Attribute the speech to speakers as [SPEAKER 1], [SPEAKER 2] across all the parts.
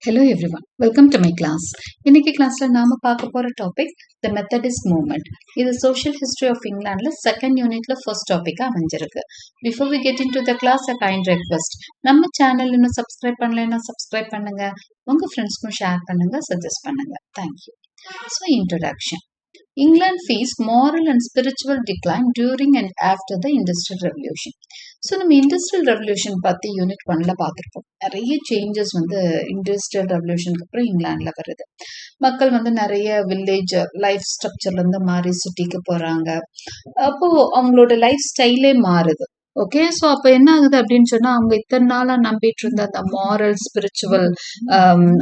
[SPEAKER 1] Hello everyone, welcome to my class. இன்னைக்கு கிளாஸ்ல நாம பார்க்க போற டாபிக் the Methodist movement. இது social history of Englandல செகண்ட் யூனிட்ல ஃபர்ஸ்ட் டாபிக்கா அமைஞ்சிருக்கு. Before we get into the class, a kind request. நம்ம சேனல் இன்னும் சப்ஸ்கிரைப் பண்ணலைன்னா சப்ஸ்கிரைப் பண்ணுங்க. உங்க ஃப்ரெண்ட்ஸ்க்கும் ஷேர் பண்ணுங்க, சஜஸ்ட் பண்ணுங்க. Thank you. So introduction. England faced moral and spiritual decline during and after the Industrial Revolution. So நம்ம industrial revolution பற்றி யூனிட் 1ல பார்த்துருப்போம். நிறைய சேஞ்சஸ் இண்டஸ்ட்ரியல் ரெவல்யூஷனுக்கு அப்புறம் இங்கிலாண்டில் வருது. மக்கள் நிறைய வில்லேஜ் லைஃப் ஸ்ட்ரக்சர்லேருந்து மாறி சிட்டிக்கு போகிறாங்க. அப்போது அவங்களோட லைஃப் ஸ்டைலே மாறுது. ஓகே, ஸோ அப்போ என்ன ஆகுது அப்படின்னு சொன்னால், அவங்க இத்தனை நாளாக நம்பிட்டு இருந்த அந்த மாரல் ஸ்பிரிச்சுவல்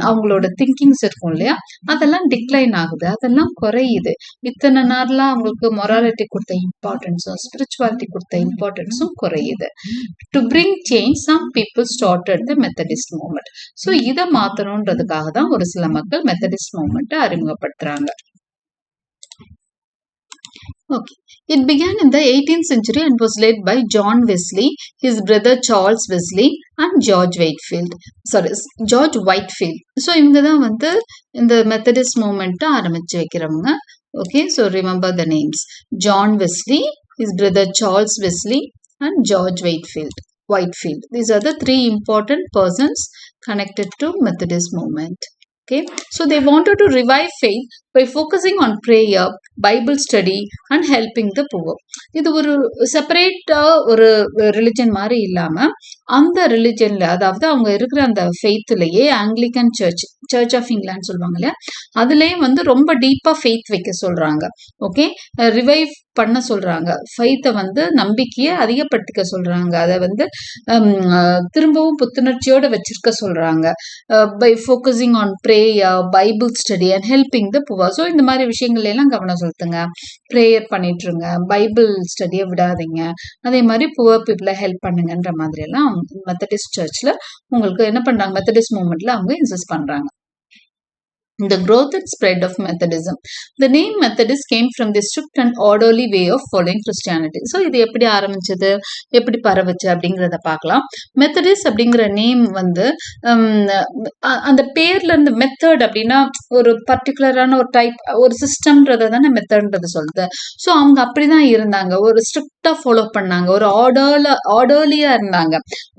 [SPEAKER 1] அவங்களோட திங்கிங்ஸ் இருக்கும் இல்லையா, அதெல்லாம் டிக்ளைன் ஆகுது, அதெல்லாம் குறையுது. இத்தனை நாள்லாம் அவங்களுக்கு மொராலிட்டி கொடுத்த இம்பார்ட்டன்ஸும் ஸ்பிரிச்சுவாலிட்டி கொடுத்த இம்பார்ட்டன்ஸும் குறையுது. To bring change some people started the Methodist movement. So இதை மாற்றணுன்றதுக்காக தான் ஒரு சில மக்கள் மெத்தடிஸ்ட் மூவ்மெண்ட்டை அறிமுகப்படுத்துறாங்க. Okay. It began in the 18th century and was led by John Wesley, his brother Charles Wesley and George Whitefield. So இவங்க தான் இந்த மெத்தடிஸ்ட் மூவ்மெண்ட் ஆரம்பிச்சு வைக்கிறவங்க. Okay, so remember the names. John Wesley, his brother Charles Wesley and George Whitefield. These are the three important persons connected to Methodist movement. Okay, so they wanted to revive faith by focusing on prayer, Bible study and helping the poor. இது ஒரு செப்பரேட்டா ஒரு religion மாதிரி இல்லாம அந்த ரிலிஜன்ல, அதாவது அவங்க இருக்கிற அந்த ஃபெய்த்லயே ஆங்கிலிக்கன் சர்ச் ஆஃப் இங்கிலாந்து சொல்லுவாங்க இல்லையா, அதுலயே ரொம்ப டீப்பா ஃபெய்த் வைக்க சொல்றாங்க. ஓகே, ரிவைவ் பண்ண சொல்றாங்க. ஃபெய்த்தை நம்பிக்கையை அதிகப்படுத்திக்க சொல்றாங்க. அதை திரும்பவும் புத்துணர்ச்சியோட வச்சிருக்க சொல்றாங்க. By focusing on prayer, Bible study and helping the poor. So இந்த மாதிரி விஷயங்கள்ல எல்லாம் கவனம் செலுத்துங்க. ப்ரேயர் பண்ணிட்டுருங்க, பைபிள் ஸ்டடியை விடாதீங்க, அதே மாதிரி புவர் பீப்புளை ஹெல்ப் பண்ணுங்கன்ற மாதிரி எல்லாம் மெத்தடிஸ்ட் சர்ச்ல உங்களுக்கு என்ன பண்றாங்க, மெத்தடிஸ்ட் மூவ்மெண்ட்ல அவங்க இன்சிஸ்ட் பண்றாங்க. The growth and spread of Methodism. The name Methodist came from the strict and orderly way of following Christianity. So இது எப்படி ஆரம்பிச்சது, எப்படி பரவச்சு அப்படிங்கிறத பார்க்கலாம். மெத்தடிஸ்ட் அப்படிங்கிற நேம் அந்த பேர்ல இருந்து மெத்தட் அப்படின்னா ஒரு பர்டிகுலரான ஒரு டைப், ஒரு சிஸ்டம்ன்றத தானே மெத்தட்ன்றது சொல்லுது. ஸோ அவங்க அப்படிதான் இருந்தாங்க, ஒரு ஸ்ட்ரிக்டா ஃபாலோ பண்ணாங்க, ஒரு ஆர்டர்லியா இருந்தாங்க.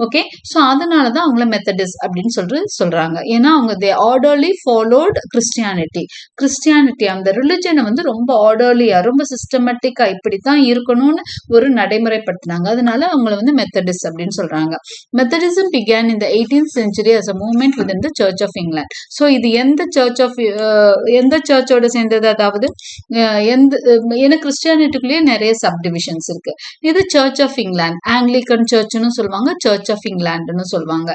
[SPEAKER 1] ஓகே, ஸோ அதனாலதான் அவங்கள மெத்தடிஸ்ட் அப்படின்னு சொல்றாங்க. ஏன்னா அவங்க தே ஆர்டர்லி ஃபாலோட் கிறிஸ்டியானிட்டி அந்த ரிலிஜனை ரொம்ப ஆர்டர்லியா, ரொம்ப சிஸ்டமேட்டிக்கா இப்படித்தான் இருக்கணும்னு ஒரு நடைமுறைப்படுத்தினாங்க. அதனால அவங்கள மெத்தடிஸ்ட் அப்படின்னு சொல்றாங்க. Methodism began in the 18th century as a movement within the Church of England. So இது எந்த சர்ச்சோட சேர்ந்தது, அதாவது ஏன்னா கிறிஸ்டியானிட்டிக்குள்ளேயே நிறைய சப்டிவிஷன்ஸ் இருக்கு. இது சர்ச் ஆஃப் இங்கிலாந்து, ஆங்கிலிக்கன் சர்ச்னு சொல்லுவாங்க, சர்ச் ஆஃப் இங்கிலாந்துன்னு சொல்லுவாங்க.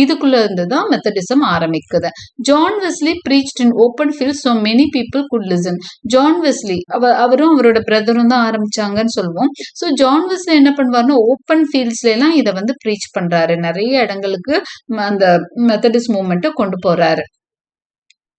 [SPEAKER 1] இதுக்குள்ள இருந்து தான் மெத்தடிசம் ஆரம்பிக்குது. John Wesley preached in open fields so many people could listen. John Wesley அவரும் அவரோட பிரதரும் தான் ஆரம்பிச்சாங்கன்னு சொல்லுவோம். ஸோ ஜான் வெஸ்லி என்ன பண்ணுவாருன்னா ஓப்பன் ஃபீல்ட்ஸ்ல எல்லாம் இதை ப்ரீச் பண்றாரு. நிறைய இடங்களுக்கு அந்த மெத்தடிஸ்ட் மூவ்மெண்ட்டை கொண்டு போறாரு.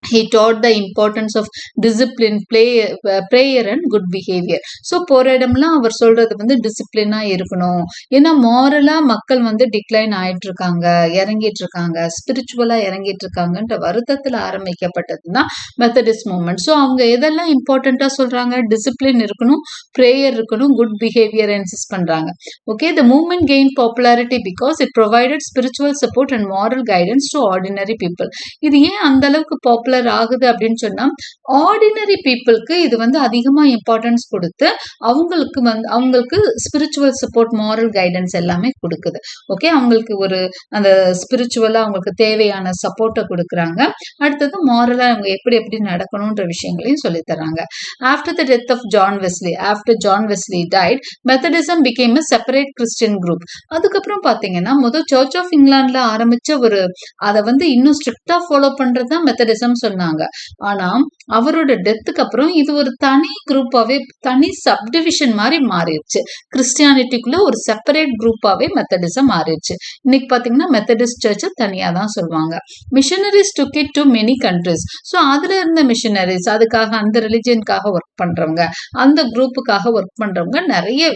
[SPEAKER 1] He taught the importance of discipline, prayer and good behavior. So போற இடம்லாம் அவர் சொல்றது டிசிப்ளினா இருக்கணும். ஏன்னா மாரலா மக்கள் டிக்ளைன் ஆயிட்டு இருக்காங்க, இறங்கிட்டு இருக்காங்க, ஸ்பிரிச்சுவலா இறங்கிட்டு இருக்காங்கன்ற வருத்தத்துல ஆரம்பிக்கப்பட்டதுதான் மெத்தடிஸ்ட் மூவ்மெண்ட். ஸோ அவங்க எதெல்லாம் இம்பார்ட்டண்டா சொல்றாங்க, டிசிப்ளின் இருக்கணும், பிரேயர் இருக்கணும், குட் பிஹேவியர் இன்சிஸ்ட் பண்றாங்க. Okay, the movement gained popularity because it provided spiritual support and moral guidance to ordinary people. இது ஏன் அந்த அளவுக்கு பாப்புலர் ஆகுது அப்படின்னு சொன்னா, ஆர்டினரி பீப்புளுக்கு இது அதிகமா இம்பார்ட்டன்ஸ் கொடுத்து அவங்களுக்கு ஸ்பிரிச்சுவல் சப்போர்ட், மாரல் கைடன்ஸ் எல்லாமே கொடுக்குது. ஓகே, அவங்களுக்கு ஒரு அந்த ஸ்பிரிச்சுவலா அவங்களுக்கு தேவையான சப்போர்ட்டை கொடுக்குறாங்க. அடுத்தது மாரலா அவங்க எப்படி நடக்கணும்ன்ற விஷயங்களையும் சொல்லி தராங்க. After the death of after John Wesley died, Methodism became a separate Christian group. அதுக்கப்புறம் பாத்தீங்கன்னா முதல் சர்ச் ஆஃப் இங்கிலாந்துல ஆரம்பிச்ச ஒரு அதை இன்னும் ஸ்ட்ரிக்டா ஃபாலோ பண்றதுதான் மெத்தடிசம் இருக்கும்னு சொன்னாங்க. ஆனா அவரோட டெத்துக்கு அப்புறம் இது ஒரு தனி குரூப்பாவே, தனி சப்டிவிஷன் மாதிரி மாறிடுச்சு. கிறிஸ்டியானிட்டிக்குள்ள ஒரு செப்பரேட் குரூப்பாவே மெத்தடிசம் மாறிடுச்சு. இன்னைக்கு பாத்தீங்கன்னா மெத்தடிஸ்ட் சர்ச் தனியா தான் சொல்லுவாங்க. Missionaries took it to many countries. So அதுல இருந்த மிஷனரிஸ், அதுக்காக அந்த ரிலிஜியனுக்காக ஒர்க் பண்றவங்க, அந்த குரூப்புக்காக ஒர்க் பண்றவங்க நிறைய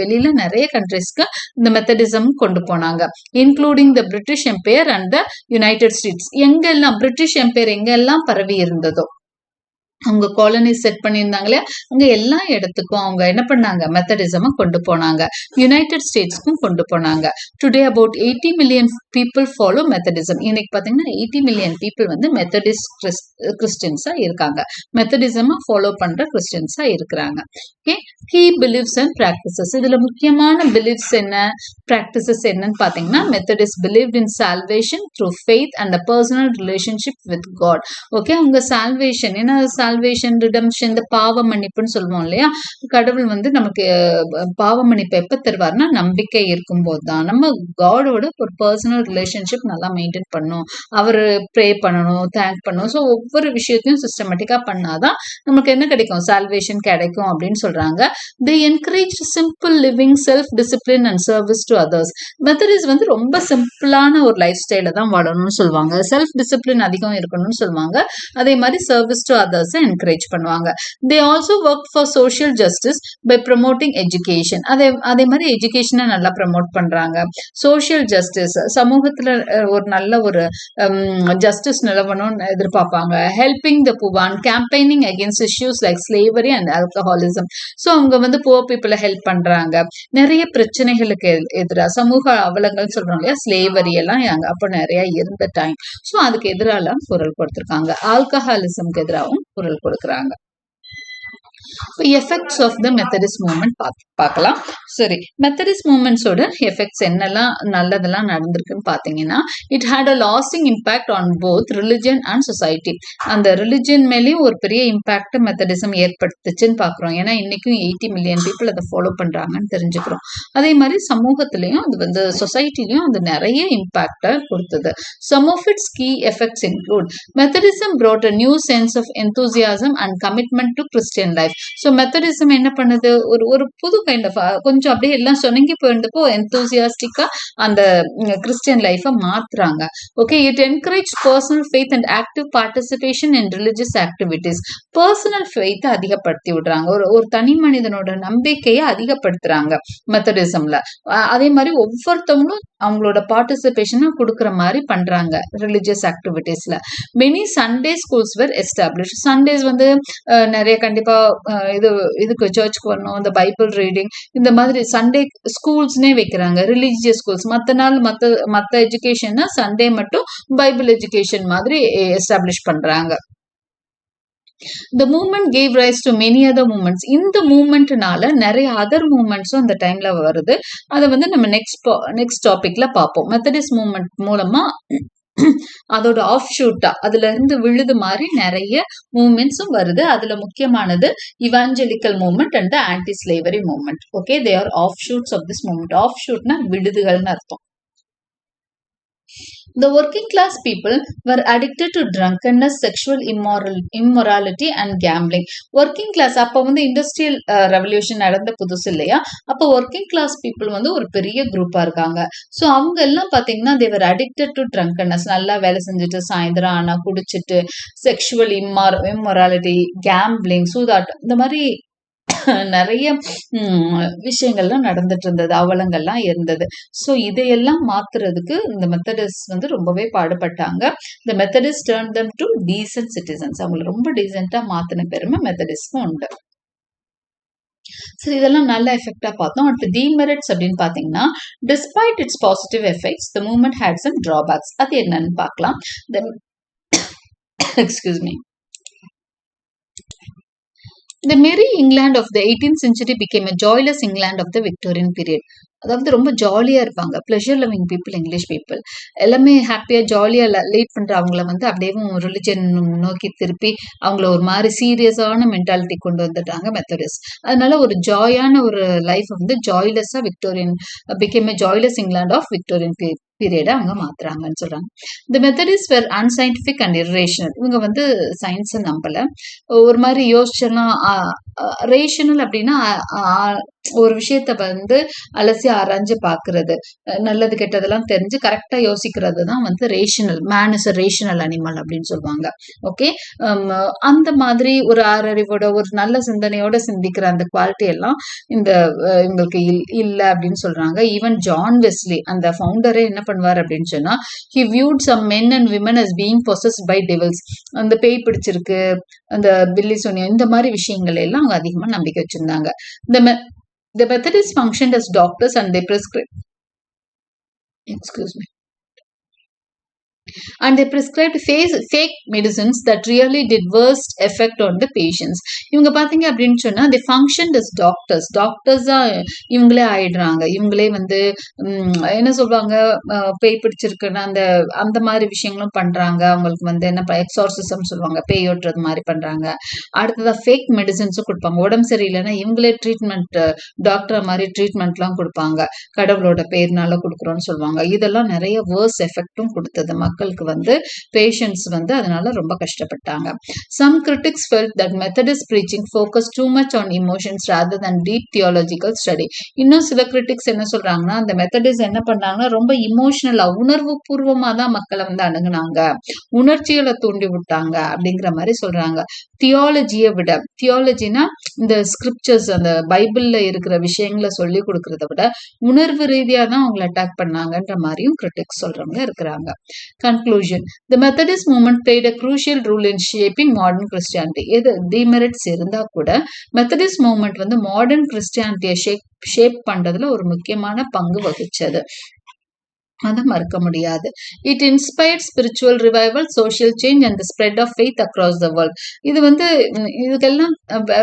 [SPEAKER 1] வெளியில நிறைய கண்ட்ரிஸ்க்கு இந்த மெத்தடிசம் கொண்டு போனாங்க. Including the British empire and the United states. எங்கெல்லாம் பிரிட்டிஷ் எம்பையர் எங்கெல்லாம் பரவி இருந்ததோ, அவங்க காலனி செட் பண்ணியிருந்தாங்களே அங்க எல்லா இடத்துக்கும் அவங்க என்ன பண்ணாங்க, மெத்தடிசம் கொண்டு போனாங்க. யுனைடெட் ஸ்டேட்ஸ்க்கும் கொண்டு போனாங்க. Today about 80 million people follow Methodism. இன்னைக்கு பாத்தீங்கன்னா 80 மில்லியன் பீப்புள் வந்து மெத்தடிஸ்ட் கிறிஸ்டியன்ஸா இருக்காங்க. மெத்தடிசம் ஃபாலோ பண்ற கிறிஸ்டியன்ஸா இருக்கிறாங்க. Okay, key believes and practices. இதுல முக்கியமான பிலீவ்ஸ் என்ன, பிராக்டிசஸ் என்னன்னு பாத்தீங்கன்னா, Methodist believed in salvation through faith and a personal relationship with God. Okay, அவங்க சால்வேஷன் என்ன, சால்வேஷன், ரிடம்ஷன், இந்த பாவ மன்னிப்புன்னு சொல்லுவோம் இல்லையா, கடவுள் வந்து நமக்கு பாவ மன்னிப்பு எப்ப தருவார்னா நம்பிக்கை இருக்கும்போது தான். நம்ம காடோட ஒரு பர்சனல் ரிலேஷன்ஷிப் நல்லா மெயின்டைன் பண்ணணும், அவரு ப்ரே பண்ணணும், தேங்க் பண்ணணும். ஸோ ஒவ்வொரு விஷயத்தையும் சிஸ்டமேட்டிக்கா பண்ணாதான் நமக்கு என்ன கிடைக்கும், சால்வேஷன் கிடைக்கும் அப்படின்னு சொல்றாங்க. they encourage simple living, self discipline and service to others. Methodist வந்து ரொம்ப சிம்பிளான ஒரு லைஃப் ஸ்டைல தான் வாழணும்னு சொல்லுவாங்க. செல்ஃப் டிசிப்ளின் அதிகம் இருக்கணும்னு சொல்லுவாங்க. அதே மாதிரி சர்வீஸ் டு அதர்ஸ் என்கரேஜ் பண்ணுவாங்க. They also work for social justice by promoting education. அதே மாதிரி எஜுகேஷனை நல்லா ப்ரமோட் பண்றாங்க. சோஷியல் ஜஸ்டிஸ், சமூகத்துல ஒரு நல்ல ஒரு ஜஸ்டிஸ் நிலவணும்னு எதிர்பார்ப்பாங்க. Helping the poor, campaigning against issues like slavery and alcoholism. So அவங்க வந்து புவர் பீப்புளை ஹெல்ப் பண்றாங்க. நிறைய பிரச்சனைகளுக்கு எதிராக, சமூக அவலங்கள் சொல்றோம் இல்லையா, ஸ்லேவரி எல்லாம் அப்போ நிறைய இருந்த டைம். ஸோ அதுக்கு எதிரால குரல் கொடுத்திருக்காங்க. ஆல்கஹாலிசம்க்கு எதிராகவும் குரல் கொடுக்குறாங்க. Effects of the Methodist movement பார்க்கலாம். சரி, மெத்தடிஸ்ட் மூவ்மெண்ட்ஸோட எஃபெக்ட்ஸ் என்னெல்லாம் நல்லதெல்லாம் நடந்திருக்குன்னு பார்த்தீங்கன்னா, it had a lasting impact on both religion and society. அந்த ரிலிஜன் மேலேயும் ஒரு பெரிய இம்பாக்ட் மெத்தடிசம் ஏற்படுத்துச்சுன்னு பார்க்குறோம். ஏன்னா இன்னைக்கும் 80 மில்லியன் பீப்புள் அதை ஃபாலோ பண்றாங்கன்னு தெரிஞ்சுக்கிறோம். அதே மாதிரி சமூகத்திலையும் அது வந்து சொசைட்டிலையும் அது நிறைய இம்பாக்டை கொடுத்தது. Some of its key effects include Methodism brought a new sense of enthusiasm and commitment to Christian life. So Methodism என்ன பண்ணுது, ஒரு புது கைண்ட் ஆஃப் கொஞ்சம் அப்படியே எல்லாம் சொன்னங்கி போயிருந்தப்போ எந்தூசியாஸ்டிக்கா அந்த கிறிஸ்டியன் லைஃபை மாத்துறாங்க. Okay, it encourage personal faith and active participation in religious activities. Personal ஃபெய்த்தை அதிகப்படுத்தி விடுறாங்க. ஒரு தனி மனிதனோட நம்பிக்கையை அதிகப்படுத்துறாங்க மெத்தடிசம்ல. அதே மாதிரி ஒவ்வொருத்தவங்களும் அவங்களோட பார்ட்டிசிபேஷனை கொடுக்குற மாதிரி பண்றாங்க ரிலிஜியஸ் ஆக்டிவிட்டிஸ்ல. மெனி சண்டே ஸ்கூல்ஸ் வேர் எஸ்டாப்ளிஷ். சண்டேஸ் வந்து நிறைய கண்டிப்பா இதுக்கு சர்ச்சுக்கு வரணும், இந்த பைபிள் ரீடிங், இந்த மாதிரி சண்டே ஸ்கூல்ஸ்னே வைக்கிறாங்க, ரிலீஜியஸ் ஸ்கூல்ஸ். மற்ற நாள் மற்ற எஜுகேஷன்னா சண்டே மட்டும் பைபிள் எஜுகேஷன் மாதிரி எஸ்டாப்ளிஷ் பண்றாங்க. The movement gave rise to many other movements. இந்த மூவ்மெண்ட்னால நிறைய அதர் மூவ்மெண்ட்ஸும் அந்த டைம்ல வருது. அதை வந்து நம்ம நெக்ஸ்ட் டாபிக்ல பார்ப்போம். மெத்தடிஸ்ட் மூவ்மெண்ட் மூலமா அதோட ஆஃப் ஷூட்டா அதுல இருந்து விழுது மாதிரி நிறைய மூவ்மெண்ட்ஸும் வருது. அதுல முக்கியமானது evangelical movement and anti slavery movement. Okay, they are offshoots of this movement. ஆஃப் ஷூட்னா விடுதுகள்னு அர்த்தம். The working class people were addicted to drunkenness, sexual immorality and gambling. Working class அப்போ வந்து இண்டஸ்ட்ரியல் ரெவல்யூஷன் நடந்த புதுசு இல்லையா, அப்போ ஒர்க்கிங் கிளாஸ் பீப்புள் வந்து ஒரு பெரிய குரூப்பா இருக்காங்க. ஸோ அவங்க எல்லாம் பார்த்தீங்கன்னா they were addicted to drunkenness. நல்லா வேலை செஞ்சுட்டு சாயந்தரம் ஆனா குடிச்சிட்டு, செக்ஷுவல் இம்மொராலிட்டி, கேம்பிளிங், சூதாட்டம், இந்த மாதிரி நிறைய விஷயங்கள்லாம் நடந்துட்டு இருந்தது, அவலங்கள்லாம் இருந்தது. ஸோ இதையெல்லாம் மாத்துறதுக்கு இந்த மெத்தடிஸ்ட் வந்து ரொம்பவே பாடுபட்டாங்க. இந்த Methodist turn them to decent citizens. அவங்களை ரொம்ப டீசென்ட்டா மாத்தின பெருமை மெத்தடிஸ்ட்க்கும் உண்டு. சரி, இதெல்லாம் நல்ல எஃபெக்டா பார்த்தோம். அடுத்து டிமெரிட்ஸ் அப்படின்னு பாத்தீங்கன்னா, despite its positive effects the movement had some drawbacks. அது என்னன்னு பார்க்கலாம். Excuse me. The merry England of the 18th century became a joyless England of the Victorian period. அதாவது ரொம்ப ஜாலியா இருப்பாங்க. Pleasure loving people, English people. எல்லாமே ஹேப்பியா, ஜாலியா lead பண்ற அவங்கள வந்து அப்படியே ரிலிஜன் நோக்கி திருப்பி அவங்கள ஒரு மாரி சீரியஸான மென்டாலிட்டி கொண்டு வந்துட்டாங்க மெத்தடிஸ்ட். அதனால ஒரு ஜாயான ஒரு லைஃப் வந்து ஜாய்லெஸ்ஸா Victorian became a joyless England of Victorian period அங்க மாத்துறாங்கன்னு சொல்றாங்க. The Methodist were unscientific and irrational. இவங்க வந்து சயின்ஸ நம்பல. ஒரு மாரி யோசிச்செல்லாம் ரேஷனல் அப்படின்னா ஒரு விஷயத்த வந்து அலசி ஆராய்ஞ்சு பார்க்கிறது. நல்லது கெட்டதெல்லாம் தெரிஞ்சு கரெக்டா யோசிக்கிறது தான் வந்து rational. Man is a rational animal அப்படின்னு சொல்லுவாங்க. ஓகே. அந்த மாதிரி ஒரு ஆறறிவோட ஒரு நல்ல சிந்தனையோட சிந்திக்கிற அந்த குவாலிட்டி எல்லாம் இந்த இவங்களுக்கு இல்ல அப்படின்னு சொல்றாங்க. ஈவன் ஜான் வெஸ்லி அந்த ஃபவுண்டரே என்ன பண்ணுவார் அப்படின்னு சொன்னா, he viewed some men and women as being possessed by devils. அந்த பேய் பிடிச்சிருக்கு, அந்த பில்லி சோனியா, இந்த மாதிரி விஷயங்கள் எல்லாம் அவங்க அதிகமா நம்பிக்கை வச்சிருந்தாங்க. The Methodists functioned as doctors and they prescribed, excuse me, and they prescribed fake medicines that really did worst effect on the patients. இவங்க பாத்தீங்க அப்படின்னு சொன்னா they functioned as doctors. டாக்டர்ஸா இவங்களே ஆயிடுறாங்க. இவங்களே வந்து என்ன சொல்லுவாங்க, பேய் பிடிச்சிருக்குன்னா அந்த அந்த மாதிரி விஷயங்களும் பண்றாங்க. அவங்களுக்கு வந்து என்ன எக்ஸார்சிசம் சொல்லுவாங்க, பேய் ஓட்டுறது மாதிரி பண்றாங்க. அடுத்ததா ஃபேக் மெடிசன்ஸும் கொடுப்பாங்க. உடம்பு சரியில்லைன்னா இவங்களே ட்ரீட்மெண்ட், டாக்டர் மாதிரி ட்ரீட்மெண்ட்லாம் கொடுப்பாங்க. கடவுளோட பேர்னால கொடுக்குறோம்னு சொல்லுவாங்க. இதெல்லாம் நிறைய வேர்ஸ் எஃபெக்டும் கொடுத்தது மக்களுக்கு வந்து. பேஷண்ட்ஸ் வந்து அதனால ரொம்ப கஷ்டப்பட்டாங்க. Some critics felt that Methodist preaching focused too much on emotions rather than deep theological study. இன்னும் சில கிரிட்டிக்ஸ் என்ன சொல்றாங்கன்னா, அந்த மெத்தடிஸ்ட் என்ன பண்ணாங்கன்னா ரொம்ப இமோஷனலா, உணர்வு பூர்வமா தான் மக்களை வந்து அணுகுனாங்க, உணர்ச்சிகளை தூண்டி விட்டாங்க அப்படிங்கிற மாதிரி சொல்றாங்க. தியாலஜியை விட, தியாலஜினா இந்த ஸ்கிரிப்சர்ஸ் அந்த பைபிள்ல இருக்கிற விஷயங்களை சொல்லி கொடுக்கறத விட உணர்வு ரீதியா தான் அவங்களை அட்டாக் பண்ணாங்கன்ற மாதிரியும் கிரிட்டிக்ஸ் சொல்றவங்க இருக்கிறாங்க. Conclusion. The Methodist movement played a crucial role in shaping modern Christianity. எது டிமெரிட்ஸ் இருந்தா கூட மெத்தடிஸ்ட் மூவ்மெண்ட் வந்து மாடர்ன் கிறிஸ்டியானிட்டியை ஷேப் பண்றதுல ஒரு முக்கியமான பங்கு வகிச்சது. அதை மறுக்க முடியாது. It inspired spiritual revival, social change and the spread of faith across the world. இது வந்து இதுக்கெல்லாம்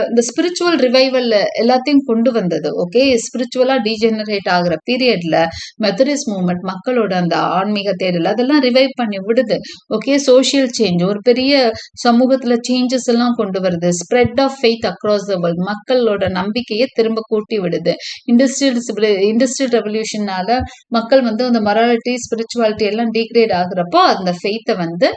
[SPEAKER 1] இந்த ஸ்பிரிச்சுவல் ரிவைவல் எல்லாத்தையும் கொண்டு வந்தது. ஓகே. ஸ்பிரிச்சுவலா டீஜெனரேட் ஆகிற பீரியட்ல மெத்தடிஸ்ட் மூவ்மெண்ட் மக்களோட அந்த ஆன்மீக தேடல் அதெல்லாம் ரிவைவ் பண்ணி விடுது. ஓகே. சோஷியல் சேஞ்ச், ஒரு பெரிய சமூகத்துல சேஞ்சஸ் எல்லாம் கொண்டு வருது. Spread of faith across the world, மக்களோட நம்பிக்கையை திரும்ப கூட்டி விடுது. இண்டஸ்ட்ரியல் ரெவல்யூஷனால மக்கள் வந்து அந்த ஸ்பிரிச்சுவாலிட்டி எல்லாம் டீக்ரேட் ஆகுறப்போ அந்த ஃபெய்த்தை வந்து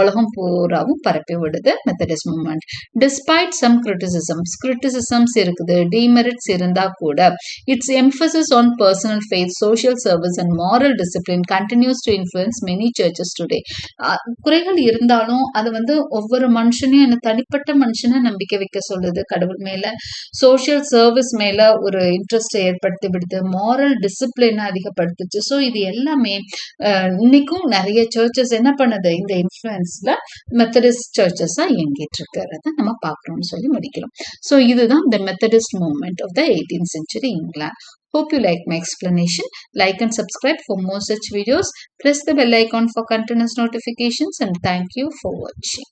[SPEAKER 1] உலகம் பூராவும் பரப்பி விடுது Methodist movement. Despite some criticisms இருக்குது, டிமெரிட்ஸ் இருந்தா கூட its emphasis on personal faith, social service and moral discipline continues to influence many churches today. குறைகள் இருந்தாலும் அது வந்து ஒவ்வொரு மனுஷனையும் என்ன தனிப்பட்ட மனுஷனை நம்பிக்கை வைக்க சொல்லுது கடவுள் மேல, சோஷியல் சர்வீஸ் மேல ஒரு இன்ட்ரெஸ்ட் ஏற்படுத்தி விடுது, மாரல் டிசிப்ளினை அதிகப்படுத்துச்சு. ஸோ இது எல்லாமே இன்னைக்கும் நிறைய சர்ச்சஸ் என்ன பண்ணுது, இந்த இன்ஃப்ளூயன்ஸ்ல மெத்தடிஸ்ட் சர்ச்சஸா இயங்கிட்டு இருக்கிறத நம்ம பார்க்கணும்னு சொல்லி முடிக்கிறோம். ஸோ இதுதான் the Methodist movement of the 18th century England. Hope you like my explanation. Like and subscribe for more such videos. Press the bell icon for continuous notifications and thank you for watching.